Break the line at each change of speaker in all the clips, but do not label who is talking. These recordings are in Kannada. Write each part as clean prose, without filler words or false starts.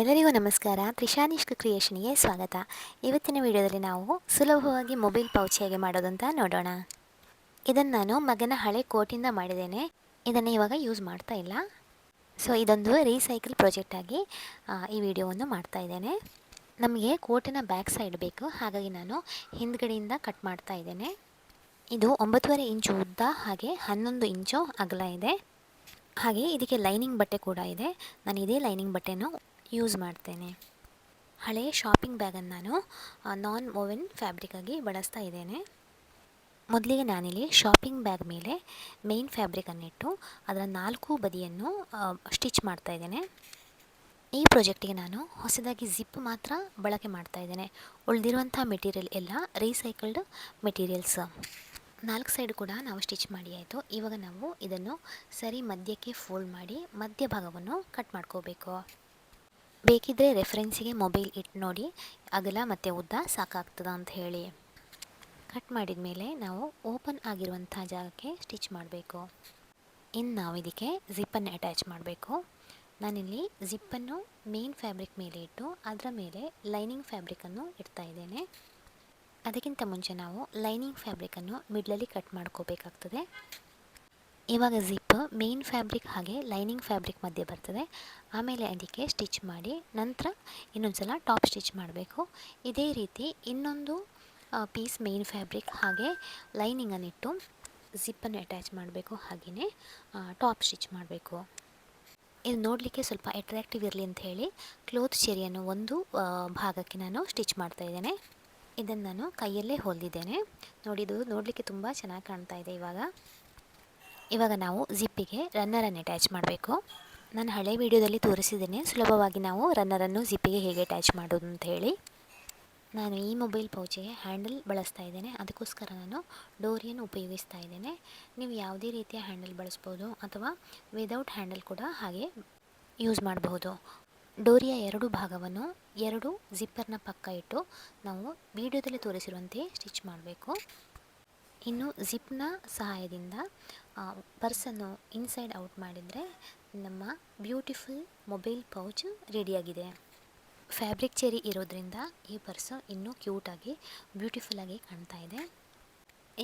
ಎಲ್ಲರಿಗೂ ನಮಸ್ಕಾರ. ತ್ರಿಷಾನಿಷ್ಕ್ ಕ್ರಿಯೇಷನ್ಗೆ ಸ್ವಾಗತ. ಇವತ್ತಿನ ವಿಡಿಯೋದಲ್ಲಿ ನಾವು ಸುಲಭವಾಗಿ ಮೊಬೈಲ್ ಪೌಚ್ ಹೇಗೆ ಮಾಡೋದು ಅಂತ ನೋಡೋಣ. ಇದನ್ನು ನಾನು ಮಗನ ಹಳೆ ಕೋಟಿಂದ ಮಾಡಿದ್ದೇನೆ. ಇದನ್ನು ಇವಾಗ ಯೂಸ್ ಮಾಡ್ತಾ ಇಲ್ಲ. ಸೊ ಇದೊಂದು ರೀಸೈಕಲ್ ಪ್ರಾಜೆಕ್ಟ್ ಆಗಿ ಈ ವಿಡಿಯೋವನ್ನು ಮಾಡ್ತಾ ಇದ್ದೇನೆ. ನಮಗೆ ಕೋಟಿನ ಬ್ಯಾಕ್ ಸೈಡ್ ಬೇಕು, ಹಾಗಾಗಿ ನಾನು ಹಿಂದ್ಗಡೆಯಿಂದ ಕಟ್ ಮಾಡ್ತಾ ಇದ್ದೇನೆ. ಇದು 9.5 ಇಂಚು ಉದ್ದ ಹಾಗೆ 11 ಇಂಚು ಅಗಲ ಇದೆ. ಹಾಗೆ ಇದಕ್ಕೆ ಲೈನಿಂಗ್ ಬಟ್ಟೆ ಕೂಡ ಇದೆ. ನಾನು ಇದೇ ಲೈನಿಂಗ್ ಬಟ್ಟೆನೂ ಯೂಸ್ ಮಾಡ್ತೇನೆ. ಹಳೆಯ ಶಾಪಿಂಗ್ ಬ್ಯಾಗನ್ನು ನಾನು ನಾನ್ ಓವೆನ್ ಫ್ಯಾಬ್ರಿಕ್ಕಾಗಿ ಬಳಸ್ತಾ ಇದ್ದೇನೆ. ಮೊದಲಿಗೆ ನಾನಿಲ್ಲಿ ಶಾಪಿಂಗ್ ಬ್ಯಾಗ್ ಮೇಲೆ ಮೇನ್ ಫ್ಯಾಬ್ರಿಕನ್ನಿಟ್ಟು ಅದರ 4 ಬದಿಯನ್ನು ಸ್ಟಿಚ್ ಮಾಡ್ತಾ ಇದ್ದೇನೆ. ಈ ಪ್ರಾಜೆಕ್ಟಿಗೆ ನಾನು ಹೊಸದಾಗಿ ಜಿಪ್ ಮಾತ್ರ ಬಳಕೆ ಮಾಡ್ತಾ ಇದ್ದೇನೆ. ಉಳಿದಿರುವಂಥ ಮೆಟೀರಿಯಲ್ ಎಲ್ಲ ರೀಸೈಕಲ್ಡ್ ಮೆಟೀರಿಯಲ್ಸ್. 4 ಸೈಡ್ ಕೂಡ ನಾವು ಸ್ಟಿಚ್ ಮಾಡಿ ಆಯಿತು. ಇವಾಗ ನಾವು ಇದನ್ನು ಸರಿ ಮಧ್ಯಕ್ಕೆ ಫೋಲ್ಡ್ ಮಾಡಿ ಮಧ್ಯಭಾಗವನ್ನು ಕಟ್ ಮಾಡ್ಕೋಬೇಕು. ಬೇಕಿದ್ದರೆ ರೆಫರೆನ್ಸಿಗೆ ಮೊಬೈಲ್ ಇಟ್ಟು ನೋಡಿ ಅಗಲ ಮತ್ತು ಉದ್ದ ಸಾಕಾಗ್ತದ ಅಂತ ಹೇಳಿ. ಕಟ್ ಮಾಡಿದ ಮೇಲೆ ನಾವು ಓಪನ್ ಆಗಿರುವಂಥ ಜಾಗಕ್ಕೆ ಸ್ಟಿಚ್ ಮಾಡಬೇಕು. ಇನ್ನು ನಾವು ಇದಕ್ಕೆ ಜಿಪ್ಪನ್ನು ಅಟ್ಯಾಚ್ ಮಾಡಬೇಕು. ನಾನಿಲ್ಲಿ ಜಿಪ್ಪನ್ನು ಮೇನ್ ಫ್ಯಾಬ್ರಿಕ್ ಮೇಲೆ ಇಟ್ಟು ಅದರ ಮೇಲೆ ಲೈನಿಂಗ್ ಫ್ಯಾಬ್ರಿಕನ್ನು ಇಡ್ತಾ ಇದ್ದೇನೆ. ಅದಕ್ಕಿಂತ ಮುಂಚೆ ನಾವು ಲೈನಿಂಗ್ ಫ್ಯಾಬ್ರಿಕನ್ನು ಮಿಡ್ಲಲ್ಲಿ ಕಟ್ ಮಾಡ್ಕೋಬೇಕಾಗ್ತದೆ. ಇವಾಗ ಜಿಪ್ ಮೇನ್ ಫ್ಯಾಬ್ರಿಕ್ ಹಾಗೆ ಲೈನಿಂಗ್ ಫ್ಯಾಬ್ರಿಕ್ ಮಧ್ಯೆ ಬರ್ತದೆ. ಆಮೇಲೆ ಅದಕ್ಕೆ ಸ್ಟಿಚ್ ಮಾಡಿ ನಂತರ ಇನ್ನೊಂದು ಸಲ ಟಾಪ್ ಸ್ಟಿಚ್ ಮಾಡಬೇಕು. ಇದೇ ರೀತಿ ಇನ್ನೊಂದು ಪೀಸ್ ಮೇನ್ ಫ್ಯಾಬ್ರಿಕ್ ಹಾಗೆ ಲೈನಿಂಗನ್ನಿಟ್ಟು ಜಿಪ್ಪನ್ನು ಅಟ್ಯಾಚ್ ಮಾಡಬೇಕು. ಹಾಗೆಯೇ ಟಾಪ್ ಸ್ಟಿಚ್ ಮಾಡಬೇಕು. ಇದು ನೋಡಲಿಕ್ಕೆ ಸ್ವಲ್ಪ ಅಟ್ರಾಕ್ಟಿವ್ ಇರಲಿ ಅಂತ ಹೇಳಿ ಕ್ಲೋತ್ ಚೆರಿಯನ್ನು ಒಂದು ಭಾಗಕ್ಕೆ ನಾನು ಸ್ಟಿಚ್ ಮಾಡ್ತಾ ಇದ್ದೇನೆ. ಇದನ್ನು ನಾನು ಕೈಯಲ್ಲೇ ಹೊಲಿದಿದ್ದೇನೆ. ನೋಡಿದ್ದು ನೋಡಲಿಕ್ಕೆ ತುಂಬ ಚೆನ್ನಾಗಿ ಕಾಣ್ತಾ ಇದೆ. ಇವಾಗ ನಾವು ಜಿಪ್ಪಿಗೆ ರನ್ನರನ್ನು ಅಟ್ಯಾಚ್ ಮಾಡಬೇಕು. ನಾನು ಹಳೆ ವಿಡಿಯೋದಲ್ಲಿ ತೋರಿಸಿದ್ದೇನೆ ಸುಲಭವಾಗಿ ನಾವು ರನ್ನರನ್ನು ಜಿಪ್ಪಿಗೆ ಹೇಗೆ ಅಟ್ಯಾಚ್ ಮಾಡೋದು ಅಂತ ಹೇಳಿ. ನಾನು ಈ ಮೊಬೈಲ್ ಪೌಚಿಗೆ ಹ್ಯಾಂಡಲ್ ಬಳಸ್ತಾ ಇದ್ದೇನೆ. ಅದಕ್ಕೋಸ್ಕರ ನಾನು ಡೋರಿಯನ್ನು ಉಪಯೋಗಿಸ್ತಾ ಇದ್ದೇನೆ. ನೀವು ಯಾವುದೇ ರೀತಿಯ ಹ್ಯಾಂಡಲ್ ಬಳಸ್ಬೋದು ಅಥವಾ ವಿದೌಟ್ ಹ್ಯಾಂಡಲ್ ಕೂಡ ಹಾಗೆ ಯೂಸ್ ಮಾಡಬಹುದು. ಡೋರಿಯ 2 ಭಾಗವನ್ನು 2 ಜಿಪ್ಪರ್ನ ಪಕ್ಕ ಇಟ್ಟು ನಾವು ವಿಡಿಯೋದಲ್ಲಿ ತೋರಿಸಿರುವಂತೆ ಸ್ಟಿಚ್ ಮಾಡಬೇಕು. ಇನ್ನು ಜಿಪ್ನ ಸಹಾಯದಿಂದ ಪರ್ಸನ್ನು ಇನ್ಸೈಡ್ ಔಟ್ ಮಾಡಿದರೆ ನಮ್ಮ ಬ್ಯೂಟಿಫುಲ್ ಮೊಬೈಲ್ ಪೌಚ್ ರೆಡಿಯಾಗಿದೆ. ಫ್ಯಾಬ್ರಿಕ್ ಚೆರಿ ಇರೋದ್ರಿಂದ ಈ ಪರ್ಸು ಇನ್ನೂ ಕ್ಯೂಟಾಗಿ ಬ್ಯೂಟಿಫುಲ್ಲಾಗಿ ಕಾಣ್ತಾ ಇದೆ.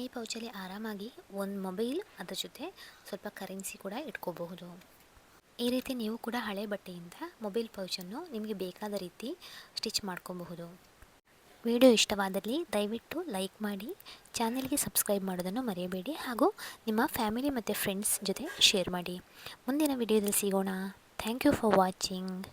ಈ ಪೌಚಲ್ಲಿ ಆರಾಮಾಗಿ ಒಂದು ಮೊಬೈಲ್ ಅದರ ಜೊತೆ ಸ್ವಲ್ಪ ಕರೆನ್ಸಿ ಕೂಡ ಇಟ್ಕೋಬಹುದು. ಈ ರೀತಿ ನೀವು ಕೂಡ ಹಳೆ ಬಟ್ಟೆಯಿಂದ ಮೊಬೈಲ್ ಪೌಚನ್ನು ನಿಮಗೆ ಬೇಕಾದ ರೀತಿ ಸ್ಟಿಚ್ ಮಾಡ್ಕೋಬಹುದು. ವಿಡಿಯೋ ಇಷ್ಟವಾದಲ್ಲಿ ದಯವಿಟ್ಟು ಲೈಕ್ ಮಾಡಿ, ಚಾನೆಲ್ಗೆ ಸಬ್ಸ್ಕ್ರೈಬ್ ಮಾಡೋದನ್ನು ಮರೆಯಬೇಡಿ ಹಾಗೂ ನಿಮ್ಮ ಫ್ಯಾಮಿಲಿ ಮತ್ತು ಫ್ರೆಂಡ್ಸ್ ಜೊತೆ ಶೇರ್ ಮಾಡಿ. ಮುಂದಿನ ವಿಡಿಯೋದಲ್ಲಿ ಸಿಗೋಣ. Thank you for watching.